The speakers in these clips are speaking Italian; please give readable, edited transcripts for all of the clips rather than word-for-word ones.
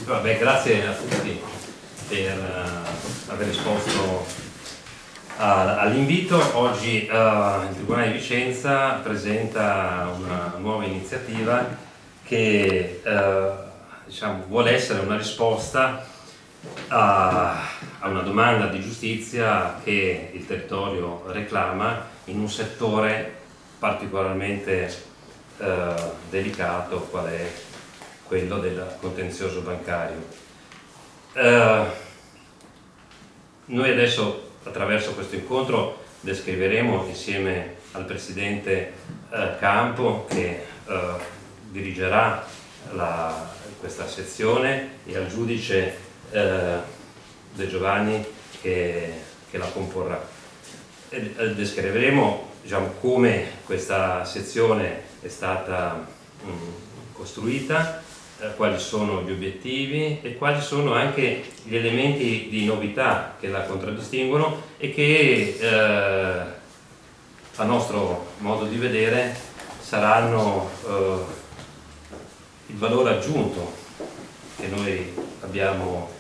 Vabbè, grazie a tutti per aver risposto all'invito. Oggi il Tribunale di Vicenza presenta una nuova iniziativa che diciamo, vuole essere una risposta a una domanda di giustizia che il territorio reclama in un settore particolarmente delicato qual è quello del contenzioso bancario. Noi adesso attraverso questo incontro descriveremo insieme al Presidente Campo che dirigerà questa sezione e al giudice De Giovanni che la comporrà. Descriveremo diciamo, come questa sezione è stata costruita, quali sono gli obiettivi e quali sono anche gli elementi di novità che la contraddistinguono e che a nostro modo di vedere saranno il valore aggiunto che noi abbiamo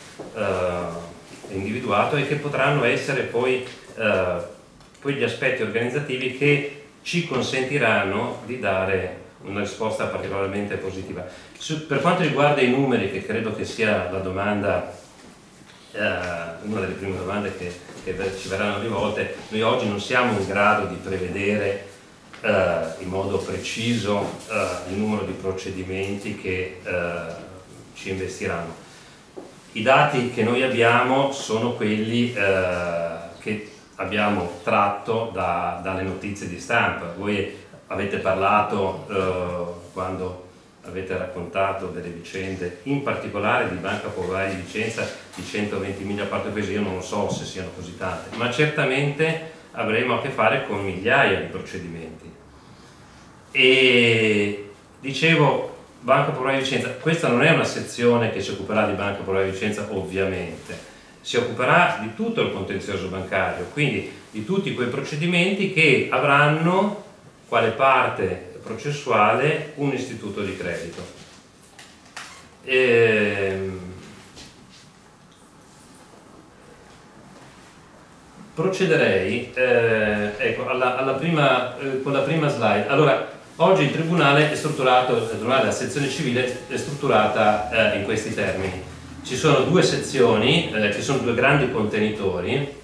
individuato e che potranno essere poi gli aspetti organizzativi che ci consentiranno di dare una risposta particolarmente positiva. Per quanto riguarda i numeri, che credo che sia la domanda, una delle prime domande che ci verranno rivolte, noi oggi non siamo in grado di prevedere in modo preciso il numero di procedimenti che ci investiranno. I dati che noi abbiamo sono quelli che abbiamo tratto dalle notizie di stampa. Voi avete parlato quando avete raccontato delle vicende, in particolare di Banca Popolare di Vicenza, di 120.000 appalti presi. Io non lo so se siano così tante, ma certamente avremo a che fare con migliaia di procedimenti. E dicevo, Banca Popolare di Vicenza, questa non è una sezione che si occuperà di Banca Popolare di Vicenza, ovviamente, si occuperà di tutto il contenzioso bancario, quindi di tutti quei procedimenti che avranno quale parte processuale un istituto di credito. Procederei ecco, con la prima slide. Allora, oggi il Tribunale è strutturato, la sezione civile è strutturata in questi termini. Ci sono due sezioni, ci sono due grandi contenitori,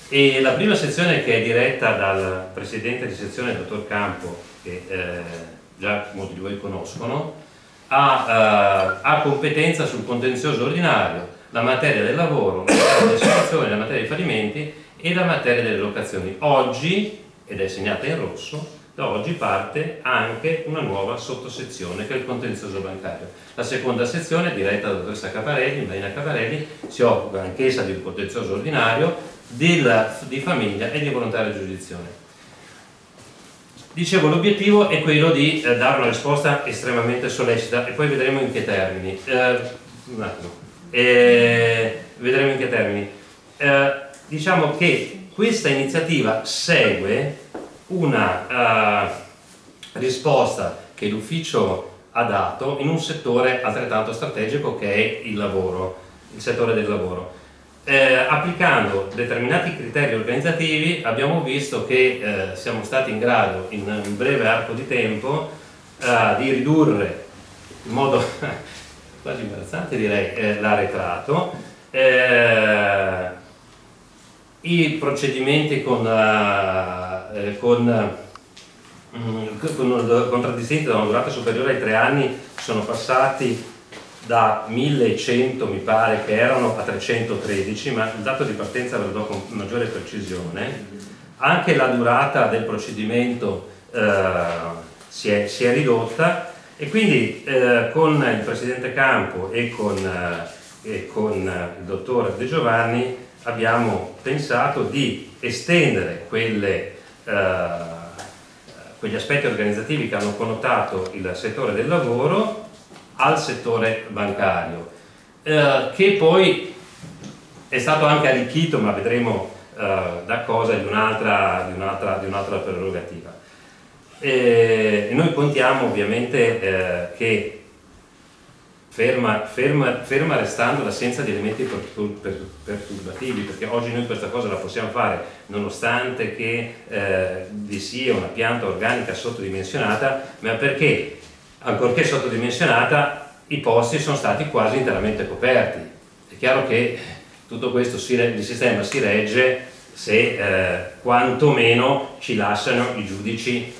e la prima sezione, che è diretta dal Presidente di sezione, il Dottor Campo, che già molti di voi conoscono, ha competenza sul contenzioso ordinario, la materia del lavoro, la materia delle assicurazioni, la materia dei fallimenti e la materia delle locazioni. Oggi, ed è segnata in rosso, da oggi parte anche una nuova sottosezione che è il contenzioso bancario. La seconda sezione, diretta dalla dottoressa Caparelli, Marina Caparelli, si occupa anch'essa di un contenzioso ordinario, di famiglia e di volontaria giurisdizione. Dicevo, l'obiettivo è quello di dare una risposta estremamente sollecita e poi vedremo in che termini. Vedremo in che termini. Diciamo che questa iniziativa segue una risposta che l'ufficio ha dato in un settore altrettanto strategico che è il lavoro, il settore del lavoro. Applicando determinati criteri organizzativi abbiamo visto che siamo stati in grado in un breve arco di tempo di ridurre in modo quasi imbarazzante, direi, l'arretrato, i procedimenti contraddistinti da una durata superiore ai 3 anni sono passati da 1100, mi pare che erano, a 313, ma il dato di partenza ve lo do con maggiore precisione. Anche la durata del procedimento si è ridotta, e quindi con il Presidente Campo e con il Dottor De Giovanni abbiamo pensato di estendere quegli aspetti organizzativi che hanno connotato il settore del lavoro al settore bancario, che poi è stato anche arricchito, ma vedremo da cosa, di un'altra prerogativa. E noi contiamo ovviamente che ferma restando l'assenza di elementi perturbativi, perché oggi noi questa cosa la possiamo fare nonostante che vi sia una pianta organica sottodimensionata, ma perché ancorché sottodimensionata i posti sono stati quasi interamente coperti. È chiaro che tutto questo il sistema si regge se quantomeno ci lasciano i giudici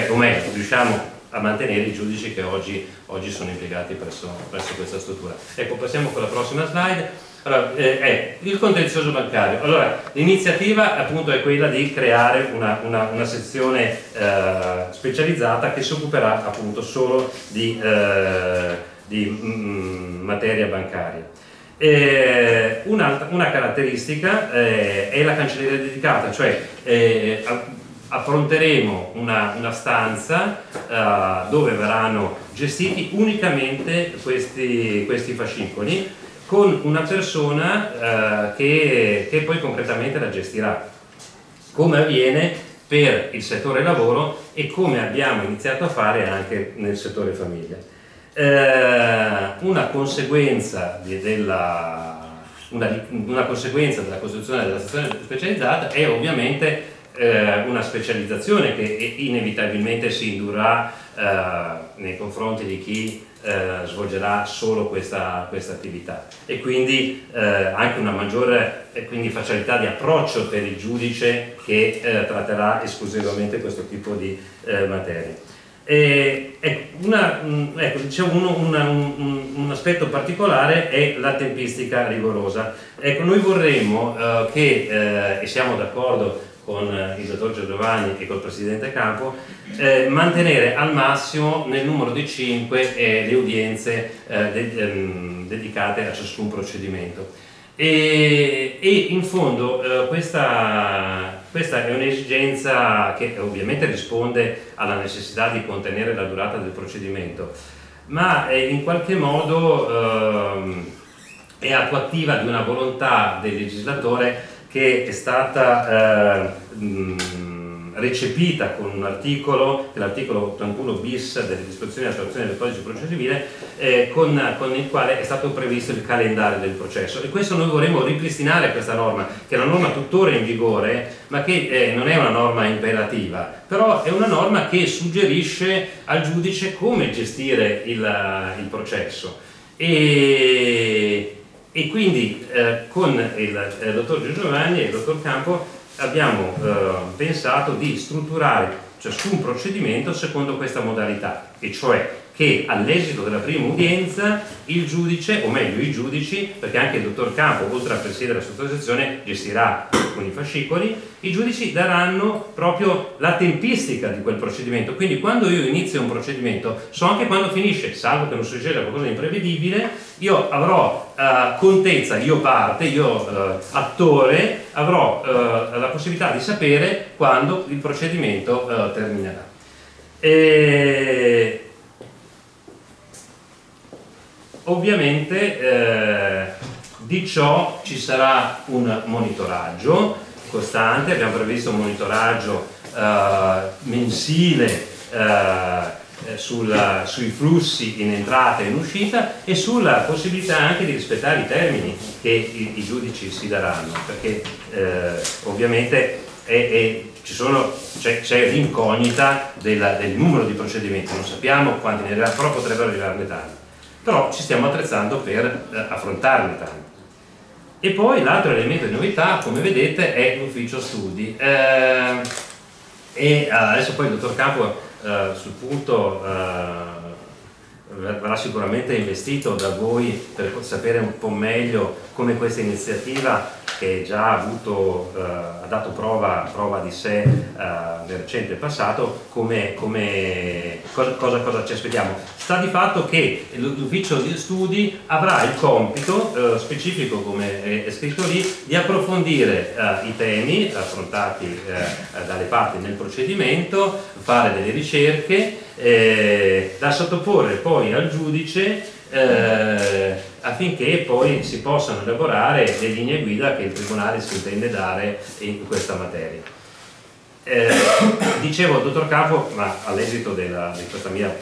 o meglio, riusciamo a mantenere i giudici che oggi sono impiegati presso questa struttura. Ecco, passiamo con la prossima slide. Allora, il contenzioso bancario. Allora, l'iniziativa appunto è quella di creare una sezione specializzata che si occuperà appunto solo di materia bancaria. Una caratteristica è la cancelleria dedicata, cioè appronteremo una stanza dove verranno gestiti unicamente questi fascicoli, con una persona che poi concretamente la gestirà, come avviene per il settore lavoro e come abbiamo iniziato a fare anche nel settore famiglia. Una conseguenza della costituzione della sezione specializzata è ovviamente una specializzazione che inevitabilmente si indurrà nei confronti di chi svolgerà solo questa attività, e quindi anche una maggiore facilità di approccio per il giudice che tratterà esclusivamente questo tipo di materie. Un aspetto particolare è la tempistica rigorosa. Ecco, noi vorremmo e siamo d'accordo con il dottor Giovanni e col presidente Campo, mantenere al massimo nel numero di 5 le udienze dedicate a ciascun procedimento. E in fondo questa è un'esigenza che ovviamente risponde alla necessità di contenere la durata del procedimento, ma in qualche modo è attuativa di una volontà del legislatore che è stata recepita con un articolo, che è l'articolo 81 bis delle disposizioni di attuazione del codice di procedura civile, con il quale è stato previsto il calendario del processo, e questo noi vorremmo ripristinare questa norma, che è una norma tuttora in vigore, ma che non è una norma imperativa, però è una norma che suggerisce al giudice come gestire il processo. E quindi con il dottor Giovanni e il dottor Campo abbiamo pensato di strutturare ciascun procedimento secondo questa modalità, e cioè che all'esito della prima udienza il giudice, o meglio i giudici, perché anche il dottor Campo, oltre a presiedere la sottosezione, gestirà alcuni fascicoli, i giudici daranno proprio la tempistica di quel procedimento. Quindi quando io inizio un procedimento, so anche quando finisce, salvo che non succeda qualcosa di imprevedibile, io avrò contezza, io attore, avrò la possibilità di sapere quando il procedimento terminerà. Ovviamente di ciò ci sarà un monitoraggio costante, abbiamo previsto un monitoraggio mensile sui flussi in entrata e in uscita, e sulla possibilità anche di rispettare i termini che i giudici si daranno, perché ovviamente c'è l'incognita del numero di procedimenti, non sappiamo quanti ne arriveranno, però potrebbero arrivarne tanti, però ci stiamo attrezzando per affrontarne tanti. E poi l'altro elemento di novità, come vedete, è l'ufficio studi, e adesso poi il dottor Campo sul punto verrà sicuramente investito da voi per sapere un po' meglio come questa iniziativa che già ha dato prova di sé nel recente passato, cosa ci aspettiamo? Sta di fatto che l'ufficio di studi avrà il compito specifico, come è scritto lì, di approfondire i temi affrontati dalle parti nel procedimento, fare delle ricerche da sottoporre poi al giudice affinché poi si possano elaborare le linee guida che il Tribunale si intende dare in questa materia. Dicevo, dottor Campo, ma all'esito di questa mia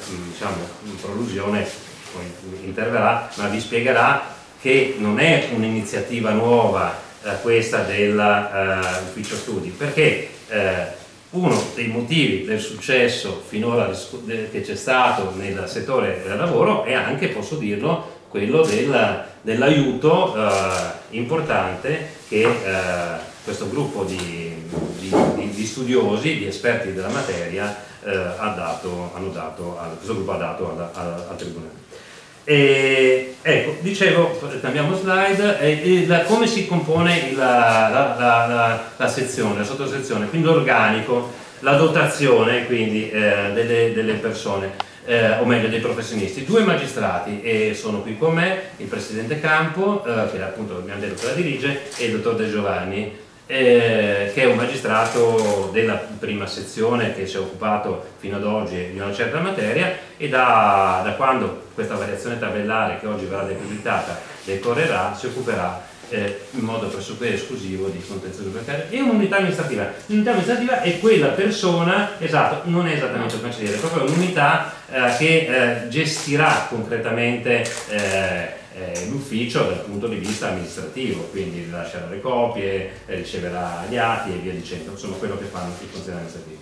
prolusione poi interverrà, ma vi spiegherà che non è un'iniziativa nuova questa dell'ufficio studi, perché uno dei motivi del successo finora che c'è stato nel settore del lavoro è anche, posso dirlo, quello dell'aiuto importante che questo gruppo di studiosi, di esperti della materia questo gruppo ha dato al Tribunale. Ecco, dicevo, cambiamo slide, come si compone la sezione, la sottosezione, quindi l'organico, la dotazione quindi delle persone, o meglio dei professionisti. 2 magistrati sono qui con me, il presidente Campo, che appunto abbiamo detto che la dirige, e il dottor De Giovanni, che è un magistrato della prima sezione che si è occupato fino ad oggi di una certa materia, e da quando questa variazione tabellare che oggi verrà depositata decorrerà, si occuperà in modo pressoché esclusivo di contenzioso bancario e un'unità amministrativa. L'unità amministrativa è quella persona, esatto, non è esattamente un cancelliere, è proprio un'unità che gestirà concretamente l'ufficio dal punto di vista amministrativo, quindi rilascerà le copie, riceverà gli atti e via dicendo, insomma quello che fanno i funzionari amministrativi.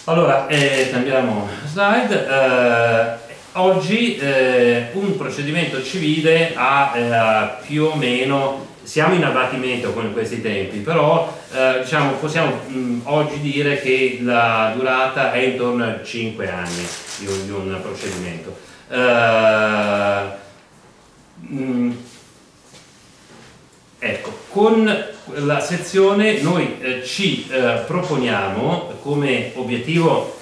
Allora, cambiamo slide. Oggi un procedimento civile ha più o meno, siamo in abbattimento con questi tempi, però diciamo, possiamo oggi dire che la durata è intorno a 5 anni di un procedimento. Ecco, con la sezione noi ci proponiamo come obiettivo,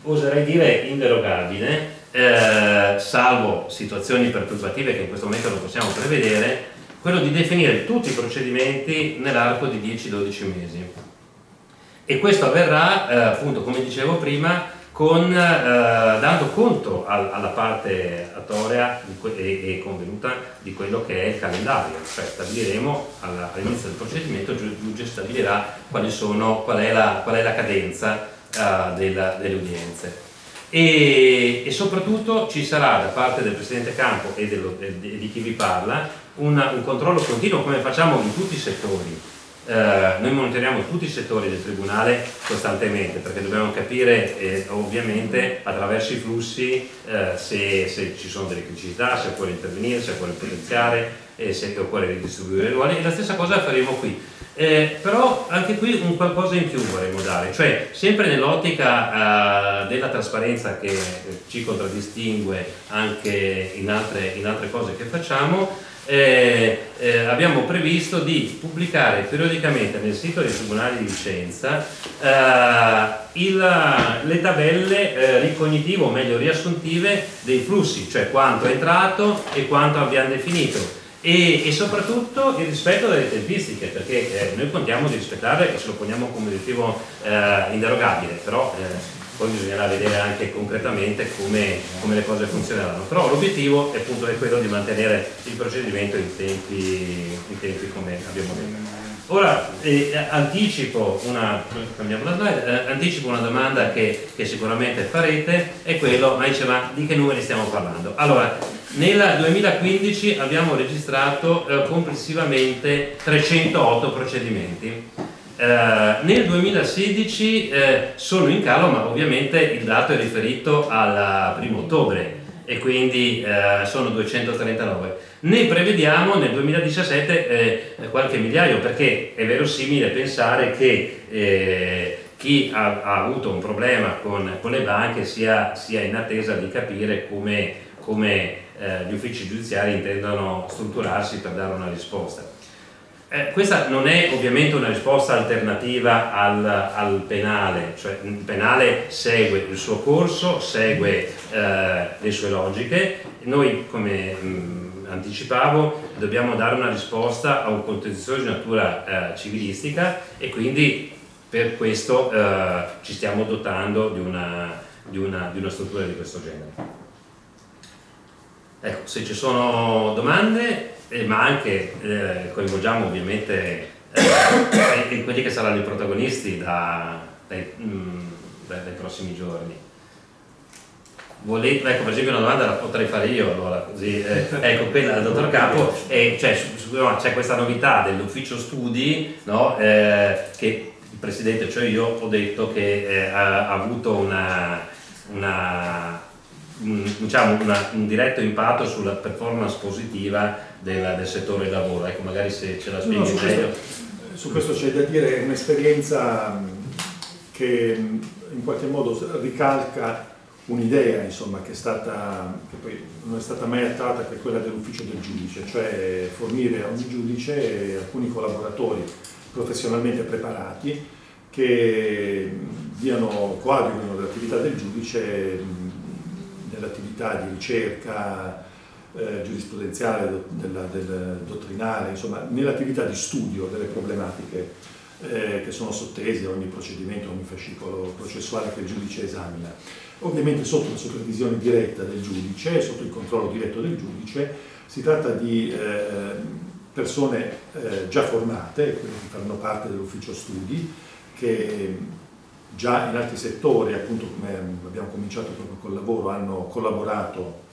oserei dire inderogabile, salvo situazioni perturbative che in questo momento non possiamo prevedere, quello di definire tutti i procedimenti nell'arco di 10-12 mesi. E questo avverrà, appunto, come dicevo prima, dando conto alla parte attorea e convenuta di quello che è il calendario, cioè stabiliremo all'inizio del procedimento, il giudice stabilirà qual è la cadenza delle udienze. E soprattutto ci sarà da parte del Presidente Campo e di chi vi parla un controllo continuo, come facciamo in tutti i settori. Noi monitoriamo tutti i settori del Tribunale costantemente, perché dobbiamo capire ovviamente attraverso i flussi se ci sono delle criticità, se occorre intervenire, se occorre potenziare, se occorre ridistribuire i ruoli, e la stessa cosa faremo qui. Però anche qui un qualcosa in più vorremmo dare, cioè sempre nell'ottica della trasparenza che ci contraddistingue anche in altre cose che facciamo. Abbiamo previsto di pubblicare periodicamente nel sito del Tribunale di Vicenza le tabelle ricognitive, o meglio riassuntive, dei flussi, cioè quanto è entrato e quanto abbiamo definito, e soprattutto il rispetto delle tempistiche, perché noi contiamo di rispettarle e ce lo poniamo come obiettivo inderogabile, però poi bisognerà vedere anche concretamente come le cose funzioneranno. Però l'obiettivo è appunto quello di mantenere il procedimento in tempi come abbiamo detto. Ora anticipo una domanda che sicuramente farete, è quello, ma diceva, di che numeri stiamo parlando? Allora, nel 2015 abbiamo registrato complessivamente 308 procedimenti. Nel 2016 sono in calo, ma ovviamente il dato è riferito al 1° ottobre e quindi sono 239. Ne prevediamo nel 2017 qualche migliaio, perché è verosimile pensare che chi ha avuto un problema con le banche sia in attesa di capire come gli uffici giudiziari intendano strutturarsi per dare una risposta. Questa non è ovviamente una risposta alternativa al penale, cioè il penale segue il suo corso, segue le sue logiche. Noi, come anticipavo, dobbiamo dare una risposta a un contenzioso di natura civilistica, e quindi per questo ci stiamo dotando di una struttura di questo genere. Ecco, se ci sono domande, ma anche coinvolgiamo ovviamente quelli che saranno i protagonisti dai prossimi giorni. Ecco, per esempio una domanda la potrei fare io, allora, così, ecco, quella del dottor Capo, cioè, c'è questa novità dell'ufficio studi, no? Che il presidente, cioè io, ho detto che ha avuto diciamo un diretto impatto sulla performance positiva del settore lavoro. Ecco, magari se ce la spieghi meglio. Su questo c'è da dire un'esperienza che in qualche modo ricalca un'idea, insomma, che poi non è stata mai attuata, che è quella dell'ufficio del giudice, cioè fornire a un giudice alcuni collaboratori professionalmente preparati che coadiuvino l'attività del giudice nell'attività di ricerca giurisprudenziale, del dottrinale, insomma, nell'attività di studio delle problematiche che sono sottese a ogni procedimento, a ogni fascicolo processuale che il giudice esamina. Ovviamente sotto la supervisione diretta del giudice, sotto il controllo diretto del giudice. Si tratta di persone già formate, quelle che faranno parte dell'ufficio studi, che già in altri settori, appunto come abbiamo cominciato proprio col lavoro, hanno collaborato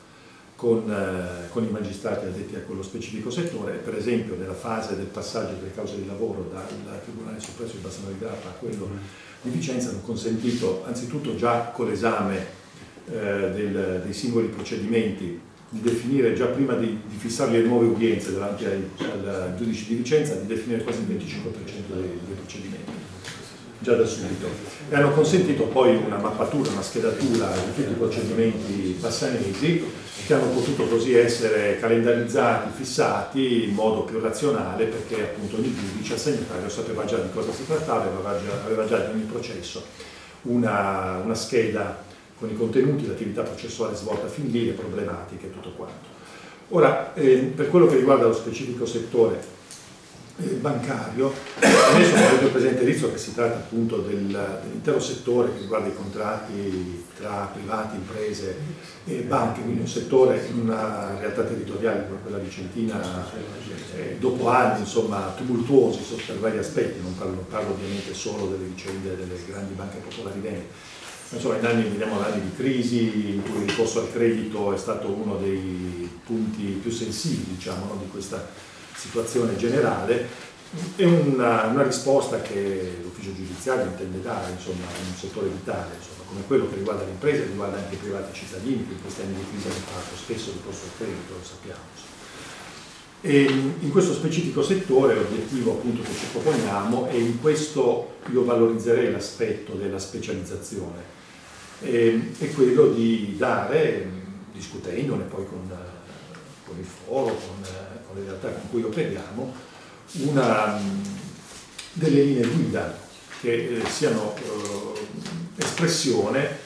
con i magistrati addetti a quello specifico settore. Per esempio nella fase del passaggio delle cause di lavoro dal Tribunale Soppresso di Bassano di Grappa a quello di Vicenza hanno consentito anzitutto già con l'esame dei singoli procedimenti di definire, già prima di fissare le nuove udienze davanti al giudice di Vicenza, di definire quasi il 25% dei procedimenti, già da subito. E hanno consentito poi una mappatura, una schedatura di tutti i procedimenti bassanesi, che hanno potuto così essere calendarizzati, fissati in modo più razionale, perché appunto ogni giudice assegnatario sapeva già di cosa si trattava, aveva già di ogni processo una scheda con i contenuti, l'attività processuale svolta fin lì, le problematiche e tutto quanto. Ora, per quello che riguarda lo specifico settore bancario, adesso avete presente Rizzo che si tratta appunto dell'intero settore che riguarda i contratti tra privati, imprese e banche, quindi un settore in una realtà territoriale come quella vicentina, dopo anni insomma tumultuosi per vari aspetti, non parlo ovviamente solo delle vicende delle grandi banche popolari venete. Insomma, viviamo anni di crisi in cui il ricorso al credito è stato uno dei punti più sensibili, diciamo, no, di questa situazione generale, e una risposta che l'ufficio giudiziario intende dare, insomma, in un settore vitale, insomma, come quello che riguarda le imprese, riguarda anche i privati cittadini, che in questi anni di crisi hanno fatto spesso ricorso al credito, lo sappiamo. E in questo specifico settore l'obiettivo appunto che ci proponiamo, e in questo io valorizzerei l'aspetto della specializzazione, è quello di dare, discutendone poi con il foro, con le realtà con cui operiamo, delle linee guida che siano espressione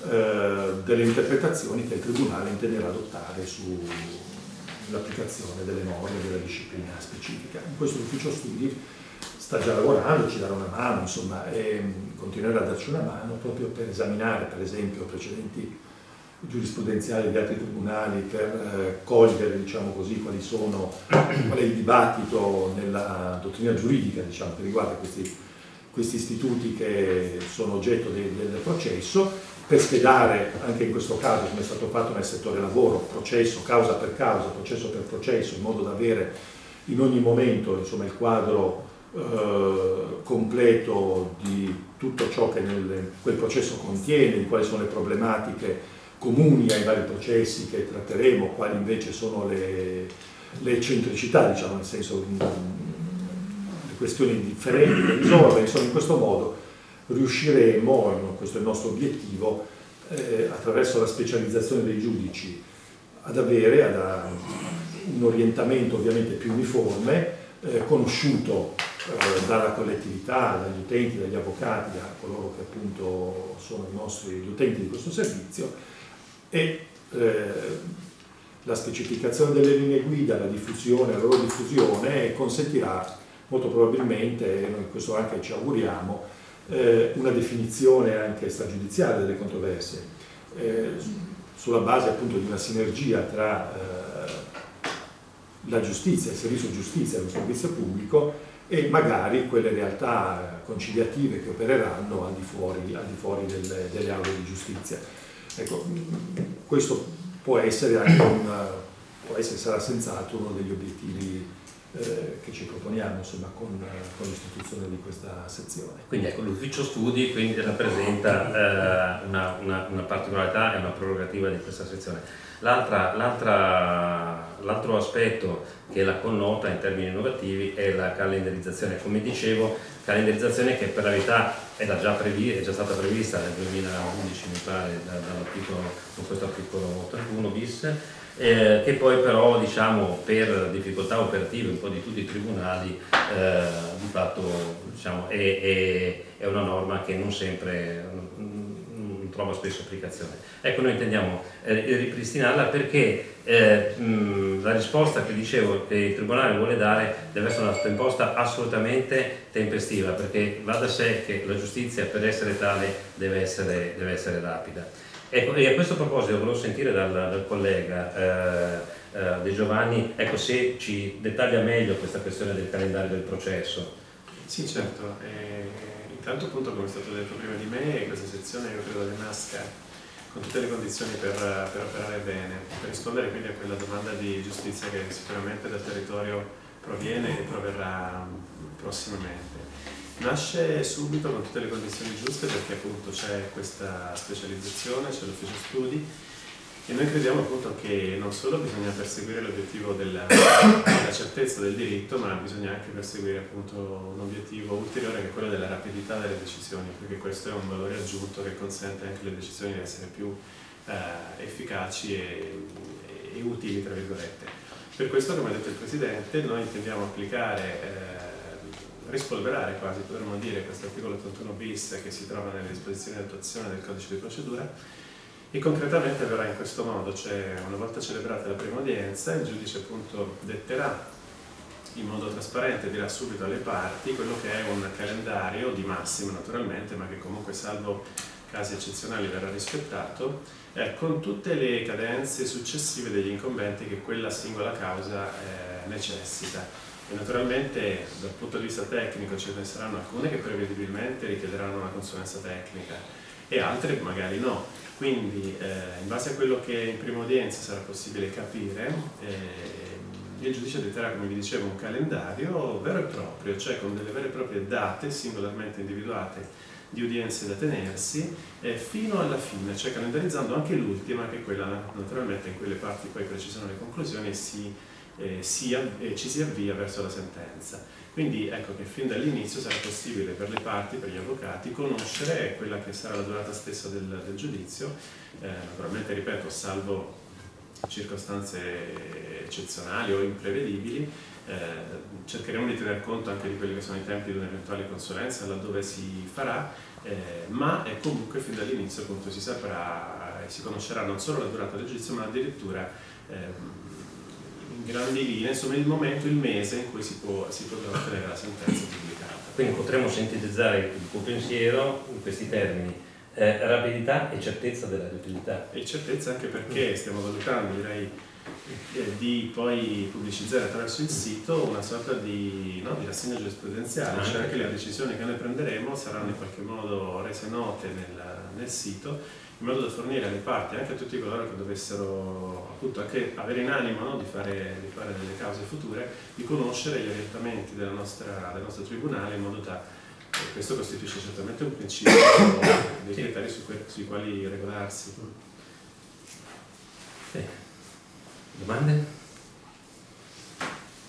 delle interpretazioni che il Tribunale intenderà adottare sull'applicazione delle norme della disciplina specifica. In questo ufficio studi sta già lavorando, ci darà una mano, insomma, e continuerà a darci una mano proprio per esaminare, per esempio, precedenti giurisprudenziali di altri tribunali, per cogliere, diciamo così, qual è il dibattito nella dottrina giuridica, diciamo, che riguarda questi istituti che sono oggetto del processo, per schedare anche in questo caso, come è stato fatto nel settore lavoro, processo causa per causa, processo per processo, in modo da avere in ogni momento, insomma, il quadro completo di tutto ciò che quel processo contiene, di quali sono le problematiche comuni ai vari processi che tratteremo, quali invece sono le eccentricità, diciamo, nel senso le questioni differenti da risolvere. Insomma, in questo modo riusciremo, questo è il nostro obiettivo, attraverso la specializzazione dei giudici, ad avere un orientamento ovviamente più uniforme, conosciuto dalla collettività, dagli utenti, dagli avvocati, da coloro che appunto sono gli utenti di questo servizio, e la specificazione delle linee guida, la loro diffusione consentirà molto probabilmente, e noi questo anche ci auguriamo, una definizione anche stragiudiziale delle controversie, sulla base appunto di una sinergia tra la giustizia, il servizio giustizia e lo servizio pubblico, e magari quelle realtà conciliative che opereranno al di fuori delle aule di giustizia. Ecco, questo può essere anche sarà senz'altro uno degli obiettivi che ci proponiamo, insomma, con l'istituzione di questa sezione. Quindi ecco, l'ufficio studi quindi rappresenta una particolarità e una prerogativa di questa sezione. L'altro aspetto che la connota in termini innovativi è la calendarizzazione. Come dicevo, calendarizzazione che per la verità è già stata prevista nel 2011, mi pare, con questo articolo 81 bis, che poi però, diciamo, per difficoltà operative un po' di tutti i tribunali, di fatto, diciamo, è una norma che non sempre trova spesso applicazione. Ecco, noi intendiamo ripristinarla perché la risposta che dicevo che il Tribunale vuole dare deve essere una risposta assolutamente tempestiva, perché va da sé che la giustizia, per essere tale, deve essere rapida. Ecco, e a questo proposito volevo sentire dal collega De Giovanni, ecco, se ci dettaglia meglio questa questione del calendario del processo. Sì, certo. Intanto, appunto, come è stato detto prima di me, questa sezione io credo che nasca con tutte le condizioni per operare bene, per rispondere quindi a quella domanda di giustizia che sicuramente dal territorio proviene e proverrà prossimamente. Nasce subito con tutte le condizioni giuste perché appunto c'è questa specializzazione, c'è l'ufficio studi, e noi crediamo appunto che non solo bisogna perseguire l'obiettivo della certezza del diritto, ma bisogna anche perseguire appunto un obiettivo ulteriore, che è quello della rapidità delle decisioni, perché questo è un valore aggiunto che consente anche alle decisioni di essere più efficaci e utili, tra virgolette. Per questo, come ha detto il Presidente, noi intendiamo applicare, rispolverare quasi, potremmo dire, questo articolo 81 bis che si trova nelle disposizioni di attuazione del codice di procedura. E concretamente avverrà in questo modo, cioè una volta celebrata la prima udienza il giudice appunto detterà in modo trasparente, dirà subito alle parti quello che è un calendario di massimo naturalmente, ma che comunque salvo casi eccezionali verrà rispettato, con tutte le cadenze successive degli incombenti che quella singola causa necessita. E naturalmente dal punto di vista tecnico ce ne saranno alcune che prevedibilmente richiederanno una consulenza tecnica e altre magari no. Quindi, in base a quello che in prima udienza sarà possibile capire, il giudice detterà, come vi dicevo, un calendario vero e proprio, cioè con delle vere e proprie date singolarmente individuate di udienze da tenersi, fino alla fine, cioè calendarizzando anche l'ultima, che è quella naturalmente in cui le parti poi precisano le conclusioni e ci si avvia verso la sentenza. Quindi ecco che fin dall'inizio sarà possibile per le parti, per gli avvocati, conoscere quella che sarà la durata stessa del giudizio, naturalmente, ripeto, salvo circostanze eccezionali o imprevedibili. Cercheremo di tener conto anche di quelli che sono i tempi di un'eventuale consulenza laddove si farà, ma comunque fin dall'inizio appunto si saprà e si conoscerà non solo la durata del giudizio, ma addirittura in grandi linee, insomma, il momento, il mese in cui si potrà ottenere la sentenza pubblicata. Quindi potremmo sintetizzare il tuo pensiero in questi termini: rapidità e certezza della rapidità. E certezza anche perché stiamo valutando, direi, di poi pubblicizzare attraverso il sito una sorta di rassegna giurisprudenziale, cioè anche le decisioni che noi prenderemo saranno in qualche modo rese note nel sito, in modo da fornire alle parti, anche a tutti coloro che dovessero appunto anche avere in animo di fare delle cause future, di conoscere gli orientamenti del nostro tribunale, in modo da questo costituisce certamente un principio dei criteri sui quali regolarsi. Domande?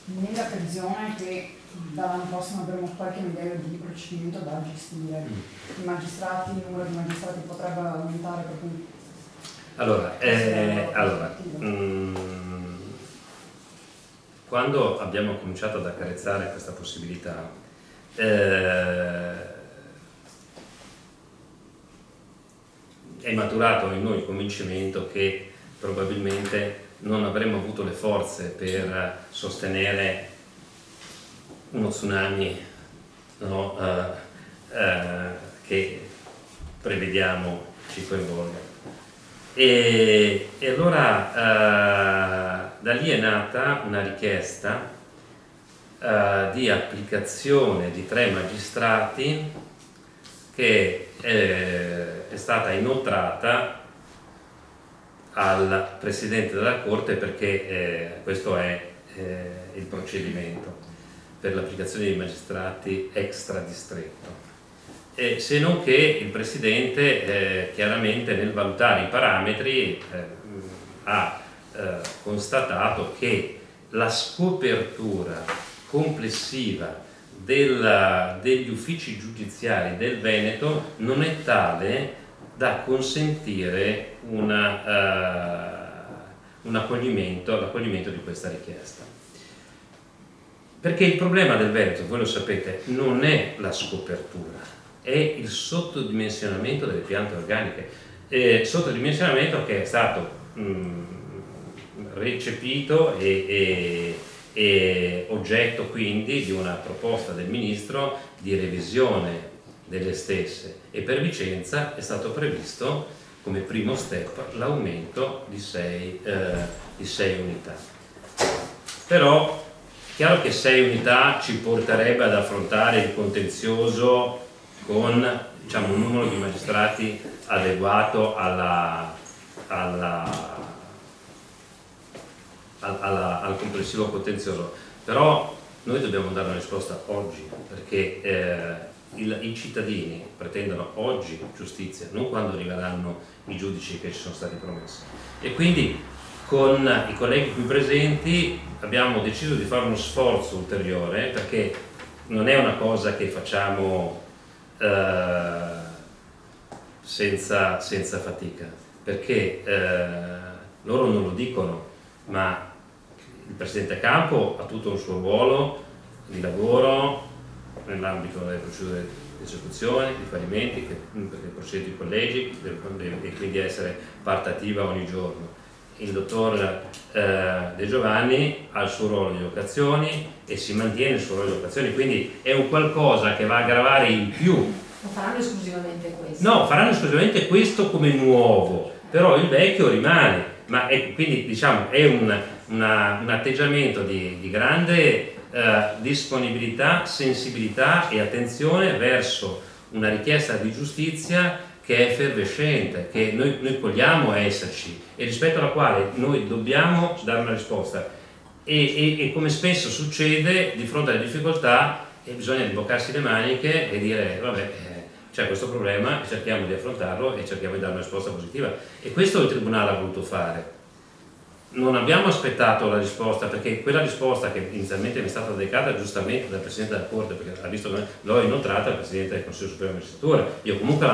Nella previsione che dall'anno prossimo avremo qualche modello di procedimento da gestire, il numero di magistrati potrebbe aumentare proprio? quando abbiamo cominciato ad accarezzare questa possibilità, è maturato in noi il convincimento che probabilmente non avremmo avuto le forze per sostenere uno tsunami, no, che prevediamo ci coinvolga. E allora da lì è nata una richiesta di applicazione di 3 magistrati che è stata inoltrata al Presidente della Corte, perché questo è il procedimento per l'applicazione dei magistrati extradistretto. Se non che il Presidente chiaramente nel valutare i parametri ha constatato che la scopertura complessiva degli uffici giudiziari del Veneto non è tale da consentire l'accoglimento di questa richiesta. Perché il problema del Veneto, voi lo sapete, non è la scopertura, è il sottodimensionamento delle piante organiche, sottodimensionamento che è stato recepito e oggetto quindi di una proposta del Ministro di revisione delle stesse, e per Vicenza è stato previsto come primo step l'aumento di 6 unità. Però chiaro che 6 unità ci porterebbe ad affrontare il contenzioso con, diciamo, un numero di magistrati adeguato al complessivo contenzioso, però noi dobbiamo dare una risposta oggi, perché i cittadini pretendono oggi giustizia, non quando arriveranno i giudici che ci sono stati promessi. E quindi con i colleghi qui presenti abbiamo deciso di fare uno sforzo ulteriore, perché non è una cosa che facciamo senza fatica, perché loro non lo dicono, ma il Presidente Campo ha tutto il suo ruolo di lavoro nell'ambito delle procedure di esecuzione, di fallimenti, perché procede i collegi, e quindi essere parte attiva ogni giorno. Il dottor De Giovanni ha il suo ruolo di locazioni e si mantiene il suo ruolo di locazioni, quindi è un qualcosa che va a gravare in più. Non faranno esclusivamente questo? No, faranno esclusivamente questo come nuovo, però il vecchio rimane, ma quindi diciamo è un atteggiamento di grande disponibilità, sensibilità e attenzione verso una richiesta di giustizia che è effervescente, che noi vogliamo esserci e rispetto alla quale noi dobbiamo dare una risposta, e come spesso succede di fronte alle difficoltà bisogna rimboccarsi le maniche e dire vabbè, c'è questo problema, cerchiamo di affrontarlo e cerchiamo di dare una risposta positiva, e questo il Tribunale ha voluto fare. Non abbiamo aspettato la risposta, perché quella risposta che inizialmente mi è stata dedicata giustamente dal Presidente della Corte, perché ha visto che l'ho inoltrata al Presidente del Consiglio Superiore della Magistratura, io comunque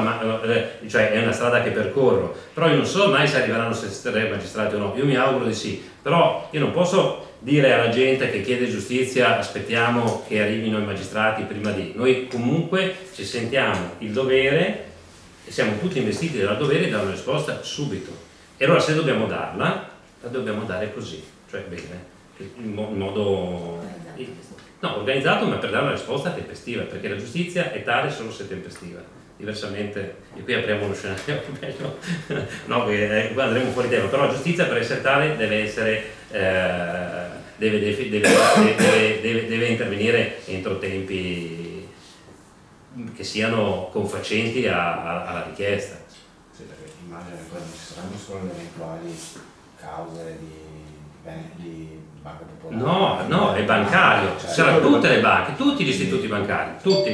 cioè è una strada che percorro, però io non so mai se arriveranno 63 magistrati o no, io mi auguro di sì, però io non posso dire alla gente che chiede giustizia aspettiamo che arrivino i magistrati prima di. Noi comunque ci sentiamo il dovere e siamo tutti investiti dal dovere di dare una risposta subito, e allora se dobbiamo darla la dobbiamo dare così, cioè bene, in modo organizzato, ma per dare una risposta tempestiva, perché la giustizia è tale solo se tempestiva, diversamente, e qui apriamo uno scenario meglio, no, che andremo fuori tema, però la giustizia per essere tale deve essere, deve intervenire entro tempi che siano confacenti alla richiesta. Sì, perché immagino che poi non ci saranno solo le eventuali cause di banca popolare. No, è bancario, saranno tutte le banche, tutti gli istituti bancari, tutti,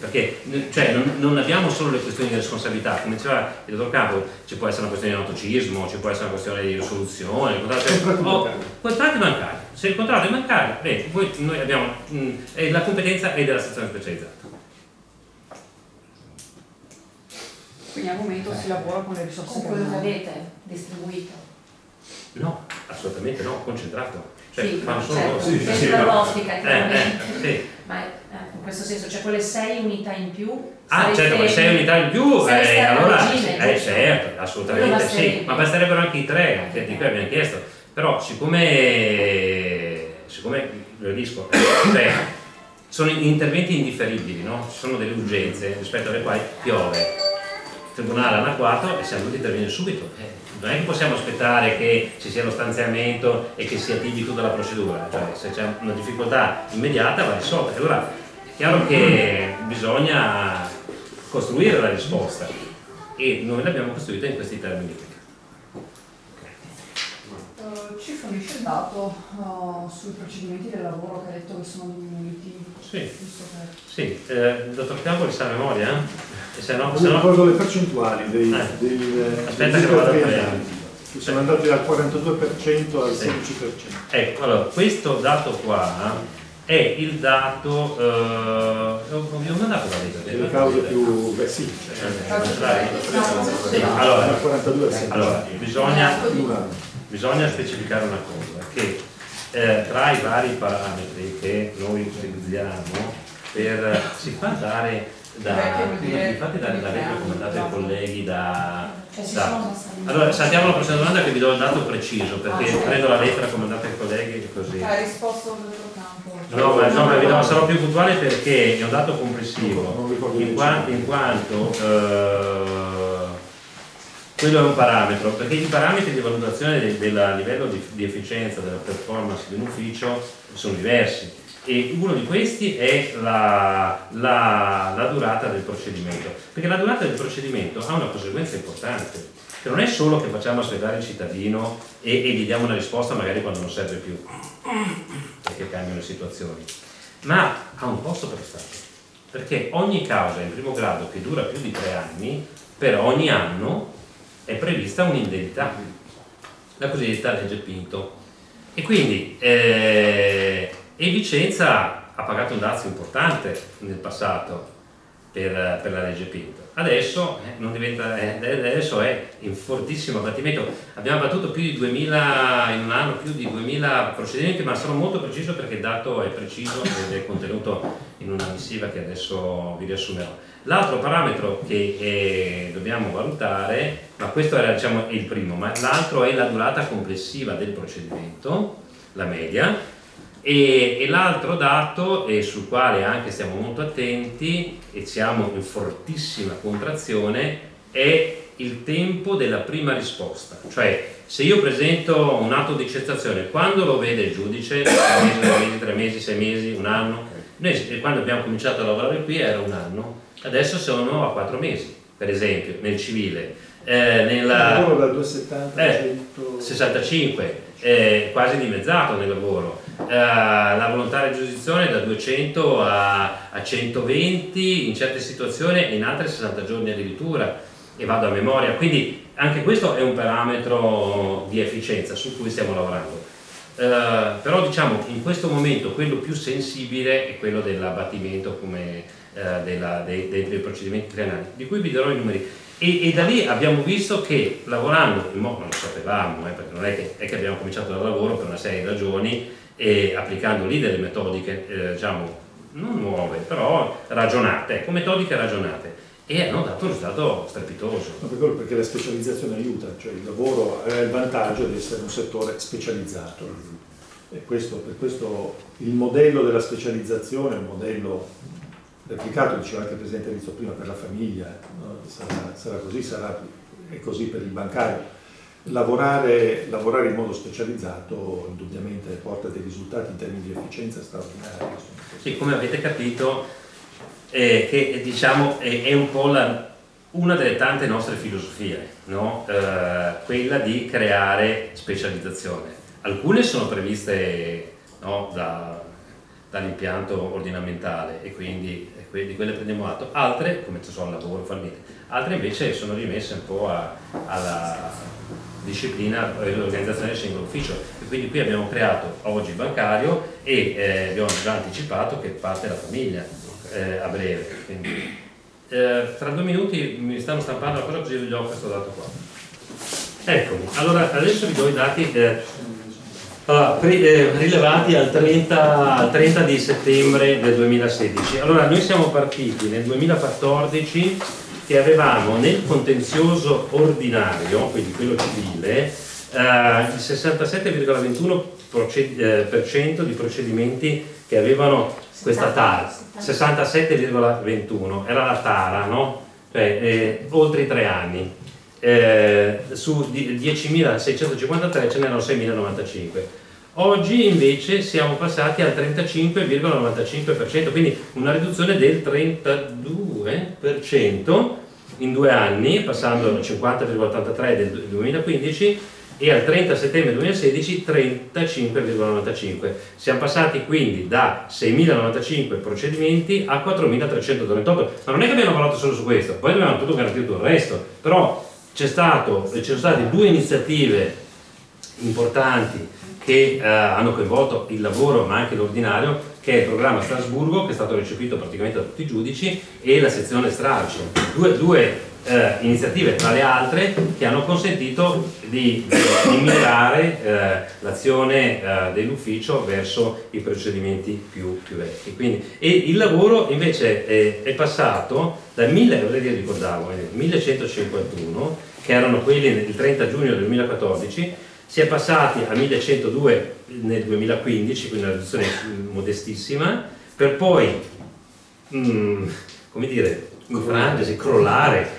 perché cioè, non abbiamo solo le questioni di responsabilità, come diceva il dottor Campo, ci può essere una questione di autocismo, ci può essere una questione di risoluzione, contratti bancari. Se il contratto è bancario, poi noi abbiamo la competenza è della sezione specializzata. quindi al momento si lavora con le risorse Con quello che avete distribuito. No, assolutamente no, concentrato. Cioè, Sì, fanno solo certo, sì, dentro l'ottica, sì. ma in questo senso, cioè quelle 6 unità in più. Certo, ma 6 unità in più, allora certo, assolutamente sì, ma basterebbero anche i 3, che di cui abbiamo chiesto. Però siccome ribadisco, cioè, sono interventi indifferibili, no? Ci sono delle urgenze rispetto alle quali piove, il tribunale ha anacquato e siamo dovuti intervenire subito. Non è che possiamo aspettare che ci sia lo stanziamento e che si attivi tutta la procedura, cioè se c'è una difficoltà immediata va risolta. Allora è chiaro che bisogna costruire la risposta e noi l'abbiamo costruita in questi termini. Ci fornisce il dato sui procedimenti del lavoro che ha detto che sono diminuiti? Sì, il dottor Campoli sa a memoria? E se no, ricordo le percentuali dei aspetta che vado a che sono andati dal 42% al 16%. Ecco, allora, questo dato qua è il dato, vi ho mandato la lettera le cause più allora bisogna specificare una cosa, che tra i vari parametri che noi utilizziamo si fa dare infatti dare la lettera comandata ai colleghi allora saltiamo la prossima domanda che vi do il dato preciso, perché prendo la lettera comandata ai colleghi così. Hai risposto al dottor Campo? No, sarò più puntuale perché è un dato complessivo, in quanto quello è un parametro, perché i parametri di valutazione del livello di efficienza della performance di un ufficio sono diversi e uno di questi è la durata del procedimento, perché la durata del procedimento ha una conseguenza importante, che non è solo che facciamo aspettare il cittadino e gli diamo una risposta magari quando non serve più, perché cambiano le situazioni, ma ha un costo per lo Stato, perché ogni causa in primo grado che dura più di 3 anni, per ogni anno è prevista un'indennità, la cosiddetta legge Pinto, e quindi e Vicenza ha pagato un dazio importante nel passato per la legge Pinto. Adesso non diventa, adesso è in fortissimo abbattimento. Abbiamo abbattuto più di 2000 in un anno, più di 2000 procedimenti, ma sono molto preciso perché il dato è preciso ed è contenuto in una missiva che adesso vi riassumerò. L'altro parametro che dobbiamo valutare, ma questo era diciamo il primo, ma l'altro è la durata complessiva del procedimento, la media. E l'altro dato, sul quale anche stiamo molto attenti e siamo in fortissima contrazione, è il tempo della prima risposta. Cioè, se io presento un atto di cessazione, quando lo vede il giudice? 1 mese, 2 mesi, 3 mesi, 6 mesi, un anno? Noi quando abbiamo cominciato a lavorare qui era un anno, adesso siamo a 4 mesi, per esempio, nel civile. Lavoro dal 270 a 65, quasi dimezzato nel lavoro. La volontaria giurisdizione da 200 a 120 in certe situazioni e in altre 60 giorni addirittura, e vado a memoria, quindi anche questo è un parametro di efficienza su cui stiamo lavorando. Però diciamo in questo momento quello più sensibile è quello dell'abbattimento dei procedimenti triennali, di cui vi darò i numeri. E da lì abbiamo visto che lavorando, non lo sapevamo, perché non è che abbiamo cominciato dal lavoro per una serie di ragioni, e applicando lì delle metodiche, diciamo, non nuove, però ragionate, metodiche ragionate, e hanno dato un risultato strepitoso. Perché la specializzazione aiuta, cioè il lavoro ha il vantaggio di essere un settore specializzato. E per questo il modello della specializzazione è un modello replicato, diceva anche il Presidente Rizzo prima, per la famiglia, no? sarà così, è così per il bancario. Lavorare in modo specializzato indubbiamente porta dei risultati in termini di efficienza straordinari. Sì, come avete capito, che diciamo è un po' una delle tante nostre filosofie, no? Quella di creare specializzazione. Alcune sono previste, no, dall'impianto ordinamentale e quindi di quelle prendiamo atto, altre, come ci sono al lavoro, altre invece sono rimesse un po' alla disciplina e l'organizzazione del singolo ufficio, e quindi qui abbiamo creato oggi bancario e abbiamo già anticipato che parte la famiglia a breve, quindi tra 2 minuti mi stanno stampando la cosa, così vi ho questo dato qua. Eccomi, allora adesso vi do i dati rilevati al 30 di settembre del 2016. Allora noi siamo partiti nel 2014 che avevamo nel contenzioso ordinario, quindi quello civile, il 67,21% di procedimenti che avevano questa tara, 67,21, era la tara, no? Cioè, oltre i 3 anni. Su 10.653 ce n'erano 6.095. Oggi invece siamo passati al 35,95%, quindi una riduzione del 32% in 2 anni, passando al 50,83 del 2015 e al 30 settembre 2016 35,95. Siamo passati quindi da 6.095 procedimenti a 4.338, ma non è che abbiamo lavorato solo su questo, poi dobbiamo tutto garantire tutto il resto, però ci sono state 2 iniziative importanti che hanno coinvolto il lavoro ma anche l'ordinario, che è il programma Strasburgo, che è stato recepito praticamente da tutti i giudici, e la sezione stralcio. Due iniziative tra le altre che hanno consentito di migliorare l'azione dell'ufficio verso i procedimenti più vecchi. Quindi, e il lavoro invece è passato da 1151, che erano quelli il 30 giugno del 2014, si è passati a 1102 nel 2015, quindi una riduzione modestissima, per poi come dire, infrangersi, crollare,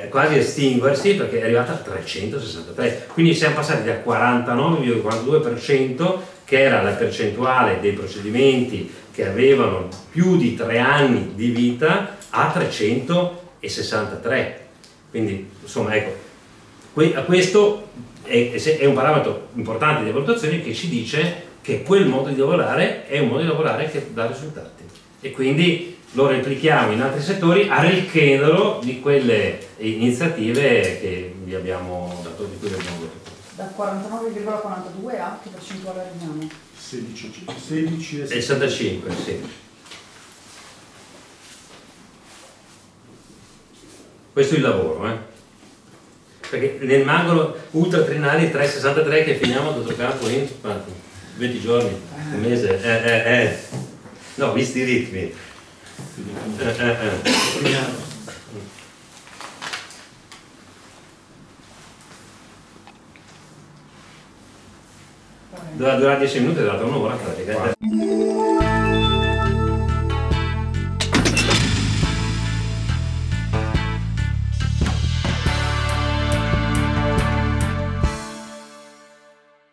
quasi estinguersi, perché è arrivata a 363. Quindi siamo passati da 49,42%, che era la percentuale dei procedimenti che avevano più di 3 anni di vita, a 363. Quindi insomma, ecco, questo è un parametro importante di valutazione che ci dice che quel modo di lavorare è un modo di lavorare che dà risultati, e quindi lo replichiamo in altri settori arricchendolo di quelle iniziative che vi abbiamo dato, di cui vi abbiamo dato. Da 49,42 a che percentuale arriviamo? 65, sì. Questo è il lavoro, perché ne rimangono ultra trinali 363 che finiamo, dottor Campo, in 20 giorni, un mese, no, visti i ritmi. Dura 10 minuti, è durata un'ora praticamente.